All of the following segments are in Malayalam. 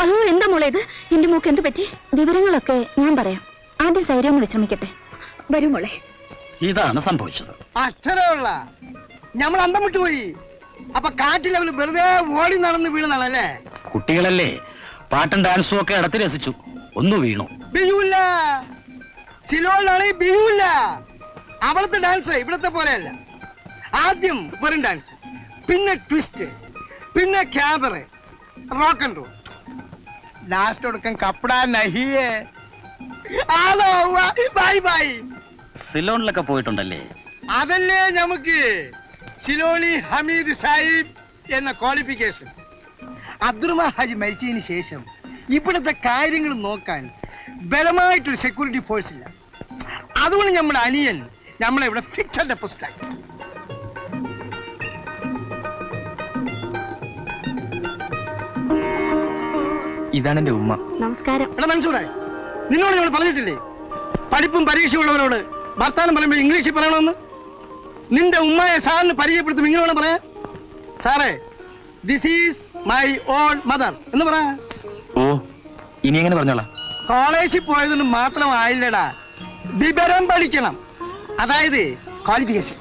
അയ്യോ, എന്താ മോളെ ഇത്? എന്റെ മോക്ക് എന്ത് പറ്റി? വിവരങ്ങളൊക്കെ ഞാൻ പറയാം. ആദ്യം സൈര്യം വിശ്രമിക്കട്ടെ. വരൂ മോളെ. ഇതാണ് സംഭവിച്ചത്. അക്ഷരമുള്ള നമ്മൾ അന്തം വിട്ടുപോയി. അപ്പൊ കാറ്റിൽ അവന് വെറുതെ ഓടി നടന്ന് വീണാണല്ലേ? കുട്ടികളല്ലേ, പാട്ടും ഡാൻസും ഒക്കെ ഇടത്ത് രസിച്ചു, ഒന്ന് വീണു. ബിജുല്ല, സിലോണിലാണെങ്കിൽ ബിജുല്ല. അവിടുത്തെ ഡാൻസ് ഇവിടത്തെ പോലെയല്ല. ആദ്യം വെറും ഡാൻസ്, പിന്നെ ട്വിസ്റ്റ്, പിന്നെ cabaret, rock and roll, last കൊടുക്കാൻ കപ്പടാ നഹിയേ. Bye bye. സിലോണിലൊക്കെ പോയിട്ടുണ്ടല്ലേ? അതല്ലേ നമുക്ക് സിലോണി ഹമീദ് സാഹിബ് എന്ന ക്വാളിഫിക്കേഷൻ. അബ്ദുറഹ്മാൻ ഹാജി മരിച്ചതിന് ശേഷം ഇവിടുത്തെ കാര്യങ്ങൾ നോക്കാൻ ബലമായിട്ടൊരു സെക്യൂരിറ്റി ഫോഴ്സ് ഇല്ല. അതുകൊണ്ട് നമ്മുടെ അനിയൻ നമ്മളെ ഇവിടെ ഫിക്സഡ് ഡെപ്പോസിറ്റായി. ഇതാണ് എന്റെ ഉമ്മ. നമസ്കാരം. എടാ മൻസൂറായി, നിന്നോട് നമ്മൾ പറഞ്ഞിട്ടില്ലേ പഠിപ്പും പരീക്ഷയുള്ളവരോട് വർത്താനം പറയുമ്പോൾ ഇംഗ്ലീഷിൽ പറയണമെന്ന്? നിന്റെ ഉമ്മയെ സാറിന് പരിചയപ്പെടുത്തും ഇങ്ങനെ വേണം പറയാ. സാറേ, this is my own mother എന്ന് പറയാ. ഓ, ഇനി എങ്ങനെ പറഞ്ഞോളാം? കോളേജിൽ പോയതുകൊണ്ട് മാത്രമായില്ലടാ, വിവരം പഠിക്കണം. അതായത് ക്വാളിഫിക്കേഷൻ.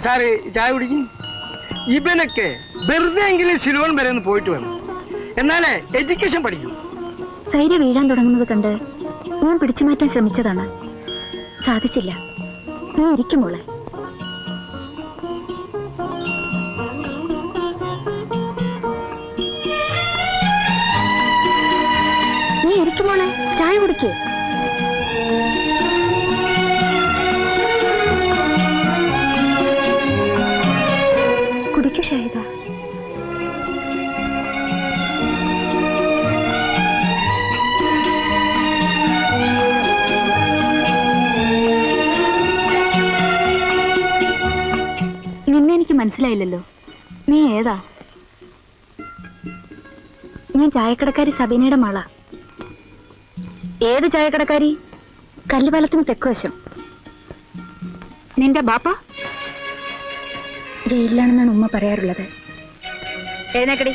സാറ് ചായ കുടിക്കും. ഇവനൊക്കെ വെറുതെ എങ്കിലും സിലോൺ വരെ ഒന്ന് പോയിട്ട് വേണം, എന്നാലേ എഡ്യൂക്കേഷൻ പഠിക്കും. സൈര വീഴാൻ തുടങ്ങുന്നത് കണ്ട് ഞാൻ പിടിച്ചു മാറ്റാൻ ശ്രമിച്ചതാണ്. സാധിച്ചില്ല. നീ ഇരിക്കും മോളെ. നീ ഇരിക്കും മോളെ, ചായ കുടിക്കേ. കുടിക്കൂ ഷാഹിദ. നിന്നെ എനിക്ക് മനസ്സിലായില്ലല്ലോ. നീ ഏതാ? ഞാൻ ചായക്കടക്കാരി സബീനയുടെ മകളാ. ഏത് ചായക്കടക്കാരി? കല്ലുപാലത്തിന് തെക്കുവശം. നിന്റെ ബാപ്പ ജയിലിലാണെന്നാണ് ഉമ്മ പറയാറുള്ളത്. എഴുന്നേക്കടി.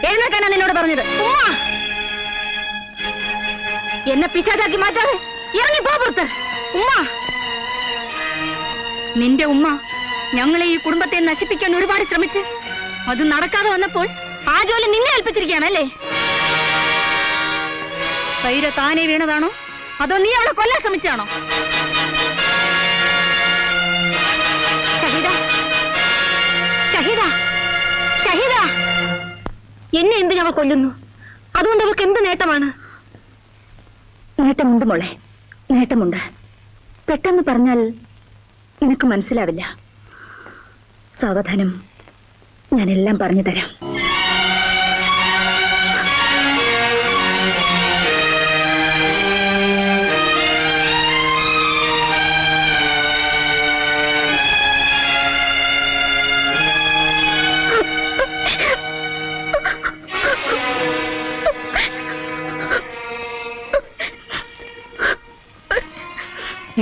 എഴുന്നേക്കാനാ നിന്നോട് പറഞ്ഞത്. ഉമ്മ എന്നെ പിശാചാക്കി മാറ്റാതെ ഇറങ്ങി പോ പുറത്ത്. ഉമ്മ, നിന്റെ ഉമ്മ ഞങ്ങളെ ഈ കുടുംബത്തെ നശിപ്പിക്കാൻ ഒരുപാട് ശ്രമിച്ച് അത് നടക്കാതെ വന്നപ്പോൾ ആ ജോലി നിന്നെ ഏൽപ്പിച്ചിരിക്കുകയാണല്ലേ? സൈര താനെ വീണതാണോ അതോ നീ അവളെ കൊല്ലാൻ ശ്രമിച്ചാണോ? ഷഹീദ, ഷഹീദ, ഷഹീദ, എന്നെ എന്തിന് അവൾ കൊല്ലുന്നു? അതുകൊണ്ട് അവൾക്ക് എന്ത് നേട്ടമാണ്? നേട്ടമുണ്ട് മോളെ, നേട്ടമുണ്ട്. പെട്ടെന്ന് പറഞ്ഞാൽ നിനക്ക് മനസ്സിലാവില്ല. സാവധാനം ഞാനെല്ലാം പറഞ്ഞു തരാം.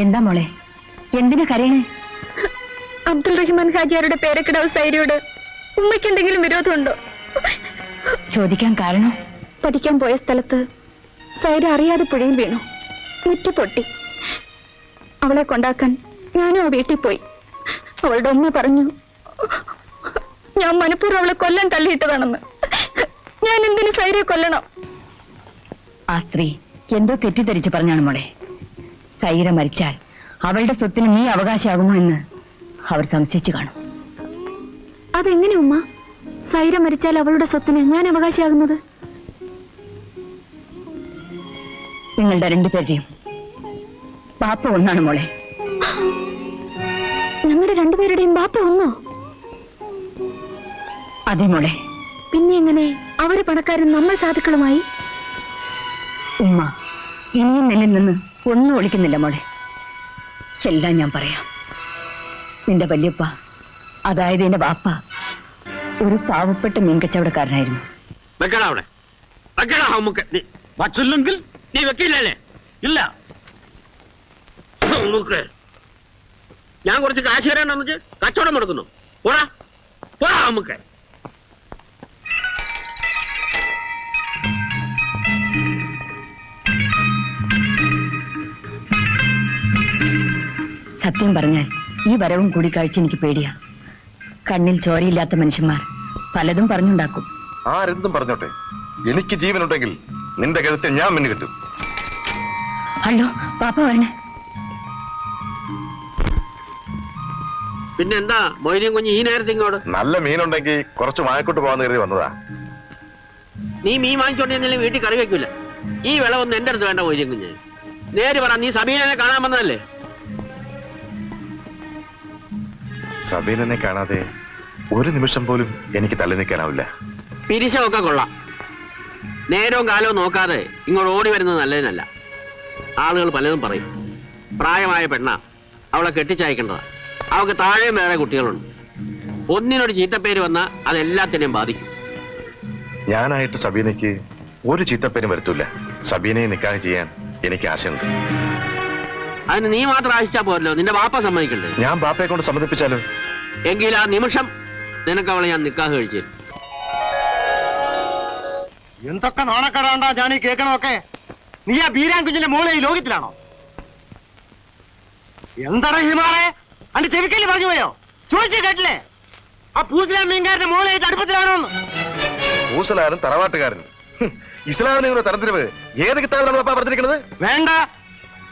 എന്താ മോളെ, എന്തിനാ കരയണേ? അബ്ദുൾ റഹ്മാൻ ഹാജിയാരുടെ പേരക്കിടാവ് സൈരയോട് ഉമ്മയ്ക്ക് എന്തെങ്കിലും വിരോധമുണ്ടോ? ചോദിക്കാൻ കാരണം, പഠിക്കാൻ പോയ സ്ഥലത്ത് സൈര അറിയാതെ പുഴയിൽ വീണു, മുറ്റ പൊട്ടി. അവളെ കൊണ്ടാക്കാൻ ഞാനും ആ വീട്ടിൽ പോയി. അവളുടെ ഉമ്മ പറഞ്ഞു ഞാൻ മനഃപൂർവ്വം അവളെ കൊല്ലാൻ തള്ളിയിട്ടതാണെന്ന്. ഞാൻ എന്തിനു സൈരയെ കൊല്ലണം? ആ സ്ത്രീ എന്തോ തെറ്റിദ്ധരിച്ച് പറഞ്ഞാണ് മോളെ. സൈര മരിച്ചാൽ അവളുടെ സ്വത്തിന് നീ അവകാശമാകുമോ എന്ന് അവർ സംശയിച്ചു കാണും. അതെങ്ങനെ ഉമ്മ? സൈര മരിച്ചാൽ അവളുടെ സ്വത്തിന് ഞാൻ അവകാശമാകുന്നത്? നിങ്ങളുടെ രണ്ടുപേരുടെയും ബാപ്പ ഒന്നാണ് മോളെ. ഞങ്ങളുടെ രണ്ടുപേരുടെയും ബാപ്പ ഒന്നോ? അതെ മോളെ. പിന്നെ എങ്ങനെ അവര് പണക്കാരും നമ്മൾ സാധുക്കളുമായി? ഉമ്മ ഇനിയും എന്നിൽ നിന്ന് ഒന്നും ഒളിക്കുന്നില്ല മോളെ. എല്ലാം ഞാൻ പറയാം. നിന്റെ വല്യപ്പ, അതായത് എന്റെ ബാപ്പ, ഒരു പാവപ്പെട്ട മീൻ കച്ചവടക്കാരനായിരുന്നു. വച്ചില്ലെങ്കിൽ നീ വെക്കില്ലല്ലേ? ഇല്ല. ഞാൻ കുറച്ച് കാശ് തരാണ്ടെന്ന് വെച്ച് കച്ചവടം നടക്കുന്നു. പോടാ പോടാ. നമുക്ക് സത്യം പറഞ്ഞാൽ ഈ വരവും കൂടിക്കാഴ്ച എനിക്ക് പേടിയാ. കണ്ണിൽ ചോരയില്ലാത്ത മനുഷ്യന്മാർ പലതും പറഞ്ഞുണ്ടാക്കും. ആരെന്തും പറഞ്ഞോട്ടെ, എനിക്ക് ജീവനുണ്ടെങ്കിൽ നിന്റെ കഴുത്തെ ഞാൻ മിന്നു കിട്ടും. അല്ലോ പാപ്പ വരണേ. പിന്നെ എന്താ മൊയ്തീൻ കുഞ്ഞ് ഈ നേരത്തെ ഇങ്ങോട്ട്? നല്ല മീനുണ്ടെങ്കിൽ കുറച്ച് വാങ്ങിക്കൊണ്ട് പോകാന്ന് കരുതി വന്നതാ. നീ മീൻ വാങ്ങിച്ചോണ്ട് ചെന്നാലും വീട്ടിൽ കറി വെക്കൂല. ഈ വിളവൊന്നും എന്റെ അടുത്ത് വേണ്ട മൊയ്തീൻ കുഞ്ഞ്. നേര് പറ, നീ സബീനെ കാണാൻ വന്നതല്ലേ? സബീനെ കാണാതെ ഒരു നിമിഷം പോലും എനിക്ക് തള്ളി നിൽക്കാനാവില്ല. പിരിശമൊക്കെ കൊള്ളാം. നേരവും കാലവും നോക്കാതെ ഇങ്ങോട്ട് ഓടി വരുന്നത് നല്ലതിനല്ല. ആളുകൾ പലതും പറയും. പ്രായമായ പെണ്ണ, അവളെ കെട്ടിച്ചയക്കേണ്ടതാ. അവൾക്ക് താഴെയും വേറെ കുട്ടികളുണ്ട്. ഒന്നിനൊരു ചീത്തപ്പേര് വന്നാൽ അതെല്ലാത്തിനെയും ബാധിക്കും. ഞാനായിട്ട് സബീനയ്ക്ക് ഒരു ചീത്തപ്പേരും വരുത്തൂല. സബീനയെ നിക്കാഹ് ചെയ്യാൻ എനിക്ക് ആശയുണ്ട്. അതിന് നീ മാത്രം ആശിച്ചാ പോരല്ലോ, നിന്റെ വാപ്പ സമ്മതിക്കണ്ടേ? ഞാൻ ബാപ്പയെ കൊണ്ട് സമ്മതിപ്പിച്ചാലോ? എങ്കിൽ ആ നിമിഷം നിനക്ക് അവളെ ഞാൻ നിക്കാഹ് കഴിച്ചു. എന്തൊക്കെ നാണക്കേടാണ്ടാ ഞാൻ ഈ കേൾക്കണമൊക്കെ. നീ ആ ബീരാൻ കുഞ്ഞിന്റെ മോളെ ഈ ലോകത്തിലാണോ? എന്താണ് ഹിമാറെ അന്റെ ചെവിക്കല് പറഞ്ഞു പോയോ? ചോദിച്ചു കേട്ടില്ലേ? ആ പൂസലാം മീൻകാരന്റെ മോളായിട്ട് അടുപ്പത്തിലാണോന്ന്? പൂസലാരും തറവാട്ടുകാരനും ഇസ്ലാമിനെ കൂടെ തരംതിരിവ് ഏത് കിതാബിലാണ് ബാപ്പ പറഞ്ഞിരിക്കുന്നത്? വേണ്ട,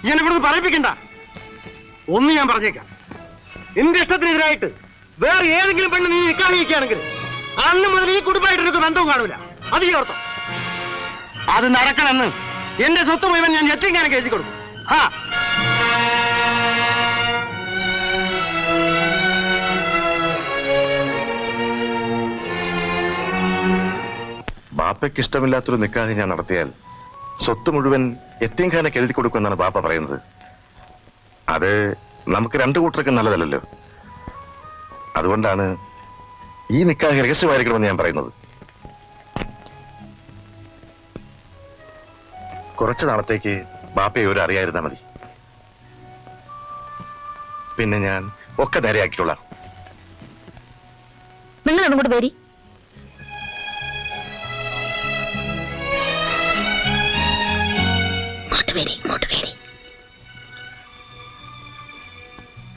ഞാൻ ഇവിടുന്ന് പറയിപ്പിക്കണ്ട. ഒന്ന് ഞാൻ പറഞ്ഞേക്കാം, എന്റെ ഇഷ്ടത്തിനെതിരായിട്ട് വേറെ ഏതെങ്കിലും പെണ്ണ് നീ നിക്കാഹ് കഴിക്കുകയാണെങ്കിൽ അന്ന് മുതൽ ഈ കുടുംബമായിട്ട് എനിക്ക് ബന്ധവും കാണൂല. അത് ഈ ഓർത്തം. അത് നടക്കണമെന്ന് എന്റെ സ്വത്ത് മുഴുവൻ ഞാൻ എത്തിക്കാനൊക്കെ എഴുതി കൊടുക്കും. ഹാ, ബാപ്പയ്ക്ക് ഇഷ്ടമില്ലാത്തൊരു നിക്കാഹ് ഞാൻ നടത്തിയാൽ സ്വത്ത് മുഴുവൻ യത്തീംഖാനക്ക് എഴുതി കൊടുക്കുമെന്നാണ് ബാപ്പ പറയുന്നത്. അത് നമുക്ക് രണ്ടു കൂട്ടർക്കും നല്ലതല്ലല്ലോ. അതുകൊണ്ടാണ് ഈ നിക്കാഹ് രഹസ്യമായിരിക്കണമെന്ന് ഞാൻ പറയുന്നത്. കുറച്ചു നാളത്തേക്ക് ബാപ്പയെ ഒരു അറിയാതിരുന്നാ മതി. പിന്നെ ഞാൻ ഒക്കെ നേരെയാക്കിക്കൊള്ളാം. നിങ്ങൾ അങ്ങോട്ട് പേരി.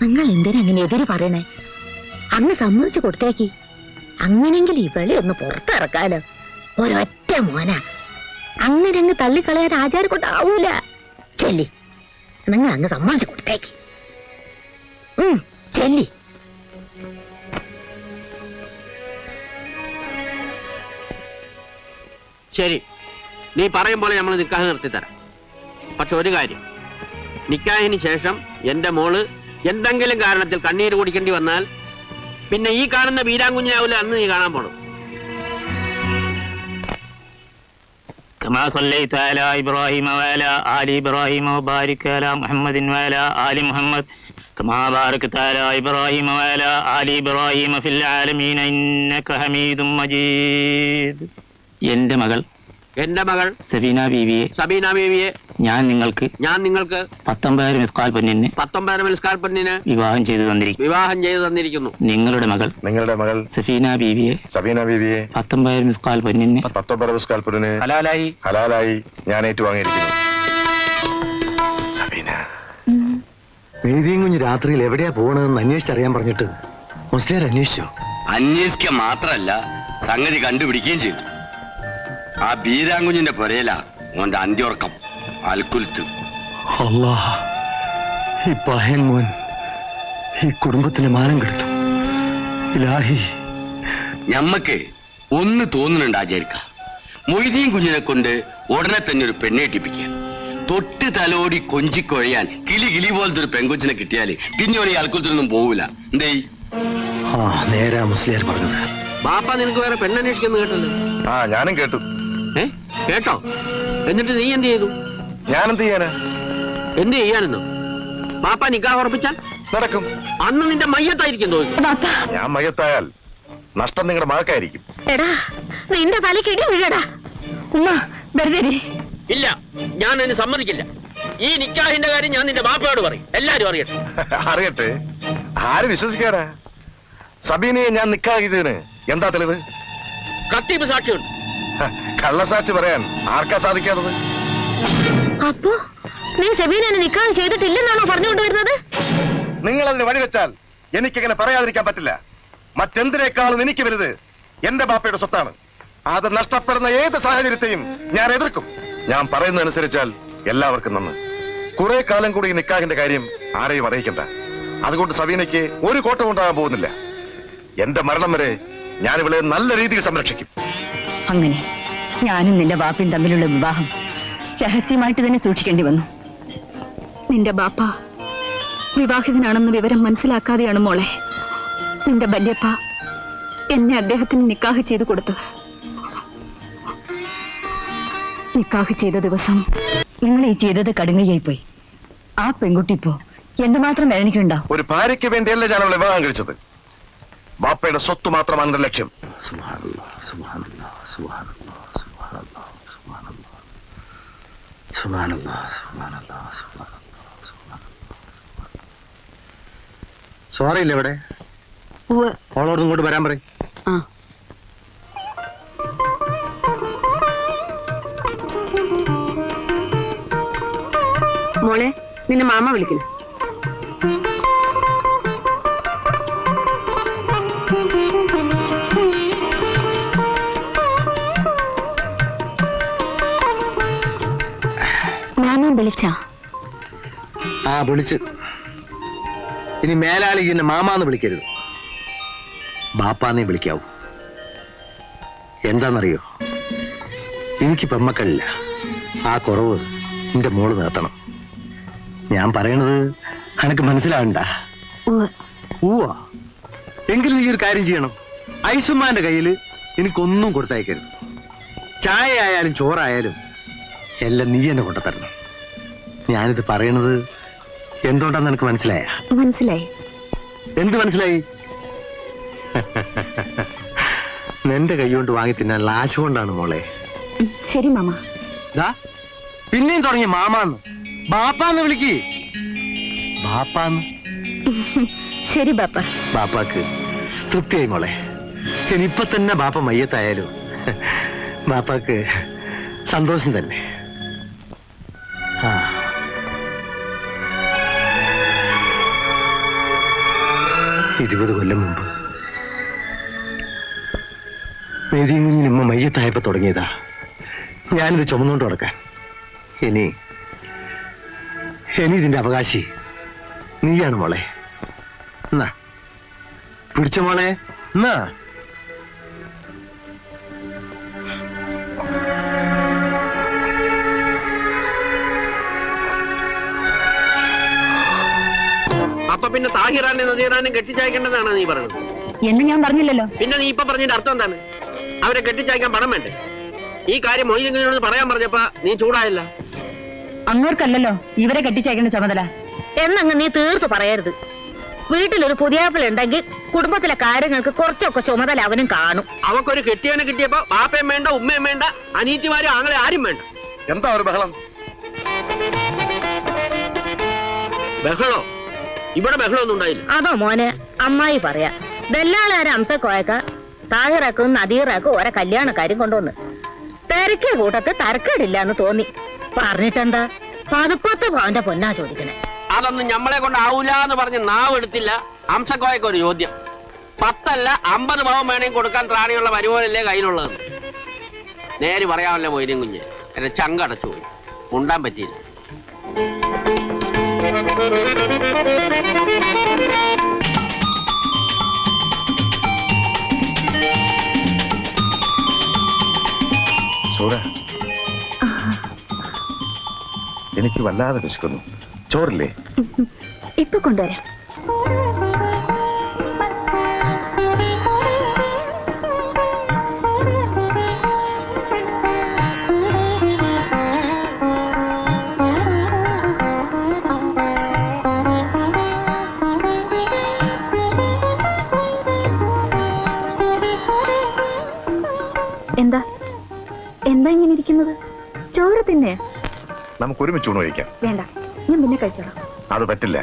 നിങ്ങൾ എന്തിനാ അങ്ങനെ എതിര് പറയണേ? അങ്ങ് സമ്മതിച്ചു കൊടുത്തേക്ക്. അങ്ങനെങ്കിൽ ഇവളെ ഒന്ന് പുറത്തിറക്കാലോ. ഒരൊറ്റ മോന അങ്ങനെ അങ്ങ് തള്ളിക്കളയാൻ ആചാരം കൊണ്ടാവൂല. ചെല്ലി, നിങ്ങൾ അങ്ങ് സമ്മതിച്ചു കൊടുത്തേക്ക്. ചെല്ലി. ശരി, നീ പറയും പോലെ നമ്മൾ നിക്കാഹ് നിർത്തിത്തരാം. പക്ഷെ ഒരു കാര്യം, നിക്കാഹിന് ശേഷം എന്റെ മോള് എന്തെങ്കിലും കാരണത്തിൽ കണ്ണീര് കുടിക്കേണ്ടി വന്നാൽ പിന്നെ ഈ കാണുന്ന വീരാങ്കുഞ്ഞാവൂല അന്ന് നീ കാണാൻ പോണം. كما صليت على إبراهيم وعلى آل إبراهيم وبارك على محمد وعلى آل محمد كما باركت على إبراهيم وعلى آل إبراهيم في العالمين إنك حميد مجيد. എന്റെ മകൾ സബീന ബീവിയെ ഞാൻ നിങ്ങൾക്ക് 19 മിസ്കാൽ പൊന്നിന് വിവാഹം ചെയ്തു തന്നിരിക്കുന്നു. നിങ്ങളുടെ മകൾ സബീന ബീവിയെ 19 മിസ്കാൽ പൊന്നിന് ഹലാലായി ഞാൻ ഏറ്റുവാങ്ങിയിരിക്കുന്നു. സബീന, മീതിയും കുഞ്ഞ് രാത്രിയിൽ എവിടെയാ പോകണമെന്ന് അന്വേഷിച്ചറിയാൻ പറഞ്ഞിട്ട് മുസ്ലിയാർ അന്വേഷിച്ചോ? അന്വേഷിക്കുക മാത്രല്ല, സംഗതി കണ്ടുപിടിക്കുകയും ചെയ്തു. ആ ബീരാങ്കുഞ്ഞിന്റെ പുരയില ഓന്റെ അന്ത്യോർക്കം അൽക്കുൽത്ത്. അല്ലാഹ്, ഈ പഹയൻ മോൻ ഈ കുടുംബത്തിന് മാനം കെടുത്തു. ഇലാഹി, ഞമ്മക്ക് ഒന്ന് തോന്നുന്നുണ്ട് ആചാരിക്ക, മൊയ്തീൻ കുഞ്ഞിനെ കൊണ്ട് ഉടനെ തന്നെ ഒരു പെണ്ണേട്ടിപ്പിക്കാൻ, തൊട്ട് തലോടി കൊഞ്ചിക്കൊഴയാൻ കിളി പോലത്തെ ഒരു പെങ്കൊച്ചിനെ കിട്ടിയാല് പിന്നെ ഓൻ ഈ അൽക്കുലത്തിനൊന്നും പോവില്ല. എന്തേ? നേരാ മുസ്ലിയാർ പറഞ്ഞത്. ബാപ്പ നിനക്ക് വേറെ പെണ്ണന്വേഷിക്കുന്നു കേട്ടല്ലോ? ഞാനും കേട്ടു. കേട്ടോ? എന്നിട്ട് നീ എന്ത് ചെയ്തു? ഞാനെന്ത് ചെയ്യാനാ? എന്ത് ചെയ്യാനെന്നോ? ബാപ്പ നിക്കാഹ് ഉറപ്പിച്ചാൽ നടക്കും. അന്ന് നിന്റെ മയ്യത്തായിരിക്കും തോന്നുന്നു. ഞാൻ മയ്യത്തായാൽ നഷ്ടം നിങ്ങളുടെ മകക്കായിരിക്കും. എടാ, നിന്റെ തലക്കിടി വീഴടാ. ഉമ്മ വെറുതെ ഇല്ല, ഞാൻ അതിന് സമ്മതിക്കില്ല. ഈ നിക്കാഹിന്റെ കാര്യം ഞാൻ നിന്റെ ബാപ്പയോട് പറയും. എല്ലാരും അറിയട്ടെ. അറിയട്ടെ? ആര് വിശ്വസിക്കാനാ? സബീനയെ ഞാൻ നിക്കാഹിയതിന് എന്താ തെളിവ്? ഖത്തീബ് സാക്ഷിയുണ്ട്. കള്ളസാക്ഷി പറയാൻ ആർക്കാ സാധിക്കാത്തത്? അപ്പോ നീ സബീനെ നിക്കാഹ് ചെയ്തിട്ടില്ലെന്നാണോ പറഞ്ഞുകൊണ്ടുവരുന്നത്? നിങ്ങൾ അതിന് വഴിവെച്ചാൽ എനിക്കിങ്ങനെ പറയാതിരിക്കാൻ പറ്റില്ല. മറ്റെന്തിനേക്കാളും എനിക്ക് വലുത് എന്റെ ബാപ്പയുടെ സ്വത്താണ്. അത് നഷ്ടപ്പെടുന്ന ഏത് സാഹചര്യത്തെയും ഞാൻ എതിർക്കും. ഞാൻ പറയുന്നതനുസരിച്ചാൽ എല്ലാവർക്കും നന്ന്. കുറെ കാലം കൂടി ഈ നിക്കാഹിന്റെ കാര്യം ആരെയും അറിയിക്കണ്ട. അതുകൊണ്ട് സവീനയ്ക്ക് ഒരു കോട്ടം ഉണ്ടാകാൻ പോകുന്നില്ല. എന്റെ മരണം വരെ ഞാൻ ഇവളെ നല്ല രീതിയിൽ സംരക്ഷിക്കും. അങ്ങനെ ഞാനും നിന്റെ ബാപ്പയും തമ്മിലുള്ള വിവാഹം രഹസ്യമായിട്ട് തന്നെ സൂക്ഷിക്കേണ്ടി വന്നു. നിന്റെ ബാപ്പ വിവാഹിതനാണെന്ന് വിവരം മനസ്സിലാക്കാതെയാണ് മോളെ നിന്റെ വല്യപ്പ എന്നെ അദ്ദേഹത്തിന് നിക്കാഹ് ചെയ്തു കൊടുത്തത്. നിക്കാഹ് ചെയ്ത ദിവസം നിങ്ങൾ ഈ ചെയ്തത് കടുങ്ങയായി പോയി. ആ പെൺകുട്ടി ഇപ്പോ എന്തുമാത്രം വേദനിക്കുന്നുണ്ടാവും. ഒരു ഭാര്യയ്ക്ക് വേണ്ടിയല്ല ഞാൻ അവളെ വിവാഹം കഴിച്ചത്. ബാപ്പയുടെ സ്വത്ത് മാത്രമാണ് എന്റെ ലക്ഷ്യം. സോറി ഇല്ല ഇവിടെ ഓളോട് ഇങ്ങോട്ട് വരാൻ പറയും. മോളെ നിന്നെ മാമ വിളിക്കുന്നു. മാമ വിളിച്ചാ? ആ വിളിച്ച്. ഇനി മേലാളി എന്നെ മാമാന്ന് വിളിക്കരുത്, ബാപ്പാന്നേ വിളിക്കാവൂ. എന്താണെന്നറിയോ, എനിക്ക് പെമ്മക്കളില്ല. ആ കുറവ് എന്റെ മോള് നിർത്തണം. ഞാൻ പറയണത് എനക്ക് മനസ്സിലാവണ്ട. ഊവാ എങ്കിലും നീ ഒരു കാര്യം ചെയ്യണം. ഐസുമാന്റെ കയ്യിൽ എനിക്കൊന്നും കൊടുത്തയക്കരുത്. ചായ ആയാലും ചോറായാലും എല്ലാം നീ എന്നെ കൊണ്ടുതരണം. ഞാനിത് പറയണത് എന്തുകൊണ്ടാന്ന് എനിക്ക് മനസ്സിലായ? മനസ്സിലായി. എന്ത് മനസ്സിലായി? നിന്റെ കൈ കൊണ്ട് വാങ്ങി തിന്നാൻ ലാശ കൊണ്ടാണ് മോളെ. ശരി മാമ. പിന്നെയും തുടങ്ങി മാമാന്ന്. ബാപ്പാന്ന് വിളിക്ക്. ബാപ്പാന്ന്. ശരി ബാപ്പ. ബാപ്പാക്ക് തൃപ്തിയായി മോളെ. ഇനിയിപ്പൊ തന്നെ ബാപ്പ മയ്യത്തായാലും ബാപ്പാക്ക് സന്തോഷം തന്നെ. 20 കൊല്ലം മുമ്പ് മേരിയമ്മ മയ്യത്തായപ്പോ തുടങ്ങിയതാ ഞാനിത് ചുമന്നുകൊണ്ട് നടക്കാൻ. ഇനി ഇതിന്റെ അവകാശി നീയാണ് മോളെ. എന്നാ പിടിച്ച മോളെ. എന്നാ അപ്പൊ പിന്നെ താഹിറാനും നദീറാനും കെട്ടിച്ചയക്കേണ്ടതാണ് നീ പറയുന്നത്? എന്ന് ഞാൻ പറഞ്ഞില്ലല്ലോ. പിന്നെ നീ ഇപ്പൊ പറഞ്ഞതിന്റെ അർത്ഥം എന്താണ്? അവരെ കെട്ടിച്ചയക്കാൻ പണം വേണ്ടേ? ഈ കാര്യം മൊയ്തീനോട് പറയാൻ പറഞ്ഞപ്പോ നീ ചൂടായില്ല. അങ്ങോർക്കല്ലല്ലോ ഇവരെ കെട്ടിച്ചയക്കേണ്ട ചുമതല. എന്നങ്ങ് നീ തീർത്തു പറയരുത്. വീട്ടിലൊരു പുതിയാപ്പിള ഉണ്ടെങ്കിൽ കുടുംബത്തിലെ കാര്യങ്ങൾക്ക് കുറച്ചൊക്കെ ചുമതല അവനും കാണും. അവക്കൊരു കെട്ടിയവനെ കിട്ടിയപ്പോ ബാപ്പയും വേണ്ട, ഉമ്മയും വേണ്ട, അനീത്തിമാരും ആങ്ങളെ ആരും വേണ്ട. എന്താ ഒരു ബഹളം? ബഹളോ? ഇവിടെ ബഹളമൊന്നും ഉണ്ടായില്ല. അതോ മോനെ, അമ്മായി പറയാ ദല്ലാളാരെ അംസക്കോയക്ക താഹിറാക്കും നദീറാക്കും ഓരോ കല്യാണക്കാരും കൊണ്ടുവന്ന് തിരക്കിയ കൂട്ടത്ത് തരക്കേടില്ല എന്ന് തോന്നി. പറഞ്ഞിട്ടെന്താ 10 പവന്റെ പൊന്നാ ചോദിക്കണേ. അതൊന്നും ഞമ്മളെ കൊണ്ട് ആവൂല എന്ന് പറഞ്ഞ് നാവ് എടുത്തില്ല. അംസക്കോയക്ക് ഒരു ചോദ്യം. 10 അല്ല 50 പവൻ വേണമെങ്കിൽ കൊടുക്കാൻ ത്രാണിയുള്ള വരുമാനല്ലേ കയ്യിലുള്ളതെന്ന്. നേര് പറയാമല്ലോ മൊയ്തീൻ കുഞ്ഞ്. എന്നെ ചങ്കടച്ചു പോയി, മുണ്ടാൻ പറ്റിയില്ല. സൂര, എനിക്ക് വല്ലാതെ വിശക്കുന്നു. ചോറില്ലേ? ഇപ്പൊ കൊണ്ടുവരാം. എന്താ എന്താ ഇങ്ങനെ ഇരിക്കുന്നത്? ചോറ് പിന്നെ നമുക്ക് ഒരുമിച്ച് ഊണ് കഴിക്കാം. വേണ്ട, ഞാൻ പിന്നെ കഴിച്ചോളാം. അത് പറ്റില്ല.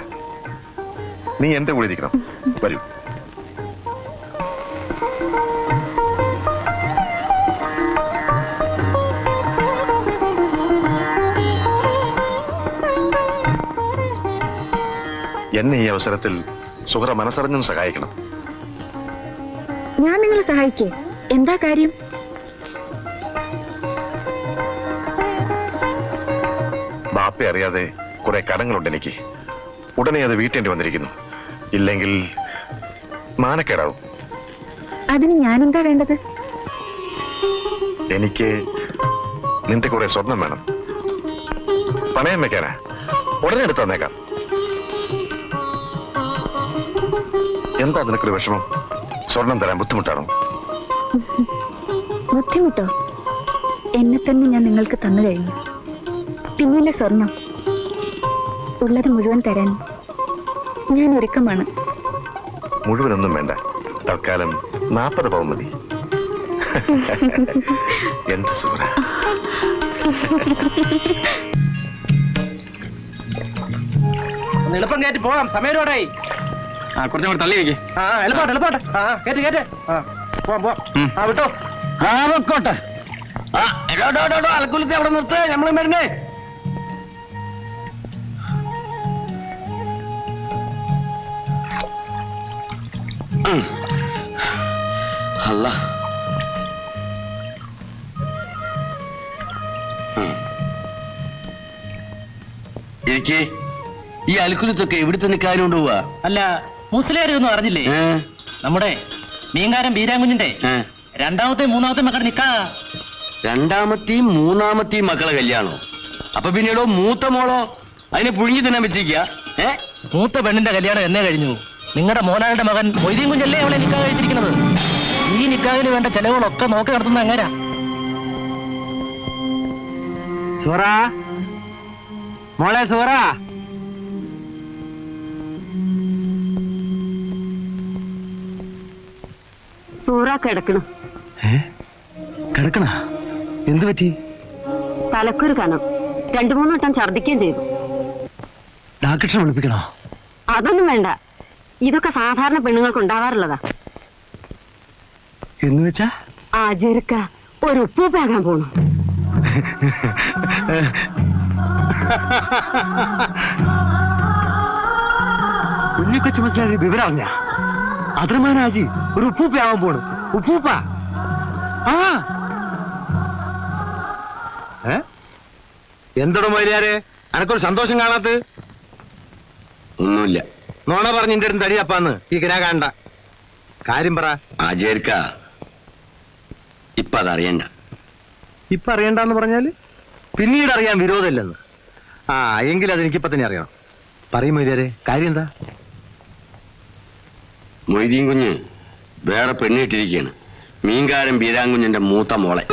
നീ എന്റെ കൂടെ ഇരിക്കണം. വരൂ. എന്നെ ഈ അവസരത്തിൽ സുഹറ മനസ്സറിഞ്ഞും സഹായിക്കണം. ഞാൻ നിങ്ങളെ സഹായിക്കേ. എന്താ കാര്യം? ബാപ്പ അറിയാതെ കുറെ കടങ്ങളുണ്ട് എനിക്ക്. ഉടനെ അത് വീട്ടേണ്ടി വന്നിരിക്കുന്നു. ഇല്ലെങ്കിൽ മാനക്കേടാവും. അതിന് ഞാനെന്താ വേണ്ടത്? എനിക്ക് നിന്റെ കുറെ സ്വർണം വേണം. പണയം വെക്കാനാ. ഉടനെ എടുത്തു തന്നേക്കാം. എന്താ നിനക്കൊരു വിഷമം? സ്വർണം തരാൻ ബുദ്ധിമുട്ടാണോ? ബുദ്ധിമുട്ടോ? എന്നെ തന്നെ ഞാൻ നിങ്ങൾക്ക് തന്നു കഴിഞ്ഞു. പിന്നീട് സ്വർണം ഉള്ളത് മുഴുവൻ തരാൻ ഞാൻ ഒരുക്കമാണ്. മുഴുവനൊന്നും വേണ്ട. തൽക്കാലം 40 പവൻ മതി. എന്ത് സുഹൃ. എളുപ്പം കയറ്റി പോകാം. സമയരോടായി. കുറച്ചും തള്ളി വെക്കേ. എളുപ്പോട്ടെ. കേറ്റ്. പോവാം. വിട്ടോ. വെക്കോട്ടെ. അലക്കുലത്തെ അവിടെ നിർത്ത്. നമ്മളെ മരുന്നേ. അല്ല, എനിക്ക് ഈ അൽക്കുലത്തൊക്കെ ഇവിടുത്തെ നിൽക്കാനും കൊണ്ടുപോവാ. അല്ല, മുസ്ലിയാരൊന്നും അറിഞ്ഞില്ലേ? നമ്മുടെ മീൻകാരൻ ബീരാങ്കുഞ്ഞിന്റെ രണ്ടാമത്തെ മൂന്നാമത്തെ മക്കളുടെ നിക്കാ. രണ്ടാമത്തെയും മൂന്നാമത്തെയും മക്കളെ കല്യാണോ? അപ്പൊ പിന്നീടോ മൂത്ത മോളോ അതിനെ പുഴുങ്ങി തിന്നാൻ വെച്ചിരിക്കുക? മൂത്ത പെണ്ണിന്റെ കല്യാണം എന്നേ കഴിഞ്ഞു. നിങ്ങളുടെ മോനാളുടെ മകൻ മൊയ്തീൻ കുഞ്ഞല്ലേ അവളെ നിക്കാഹ് കഴിച്ചിരിക്കുന്നത്. ഈ നിക്കാഹിന് വേണ്ട ചെലവുകളൊക്കെ നോക്കി നടത്തുന്ന അങ്ങനാ. സൂറ, മോളെ സൂറ. സൂറ കിടക്കണം. കിടക്കണ? എന്തു പറ്റി? തലക്കൊരു കനം. 2-3 വട്ടം ഛർദിക്കുകയും ചെയ്തു. ഡാക്ടറെ വിളിപ്പിക്കണോ? അതൊന്നും വേണ്ട. ഇതൊക്കെ സാധാരണ പെണ്ണുങ്ങൾക്ക് ഉണ്ടാവാറുള്ളതാ. എന്ന് വെച്ചാ? ആ ജെരുക്ക ഒരു ഉപ്പൂപ്പാകാൻ പോണു. കുഞ്ഞിക്കൊച്ചു മനസ്സിലായി വിവരം അറിഞ്ഞ അദ്രമാനാജി ഒരു ഉപ്പൂപ്പയാവാൻ പോണു. ഉപ്പൂപ്പ. എന്തോടോ മര്യാദ, എനക്കൊരു സന്തോഷം കാണാത്ത? ഒന്നുമില്ല. നോണ പറഞ്ഞ എന്റെ അടുത്ത് തടിയപ്പാന്ന് ഈ കിരാ കാണണ്ട. കാര്യം പറ. ആചാരിക്ക ഇപ്പൊ അതറിയണ്ട. ഇപ്പൊ അറിയണ്ടെന്ന് പറഞ്ഞാല് പിന്നീട് അറിയാൻ വിരോധമില്ലെന്ന്. എങ്കിൽ അതെനിക്കിപ്പൊ തന്നെ അറിയണം. പറയും മര്യാദ, കാര്യം എന്താ? മൊയ്തീൻ കുഞ്ഞ് വേറെ പെണ്ണിട്ടിരിക്കുകയാണ്. മീൻകാരൻ ബീരാങ്കുഞ്ഞിന്റെ മൂത്ത മോളെ.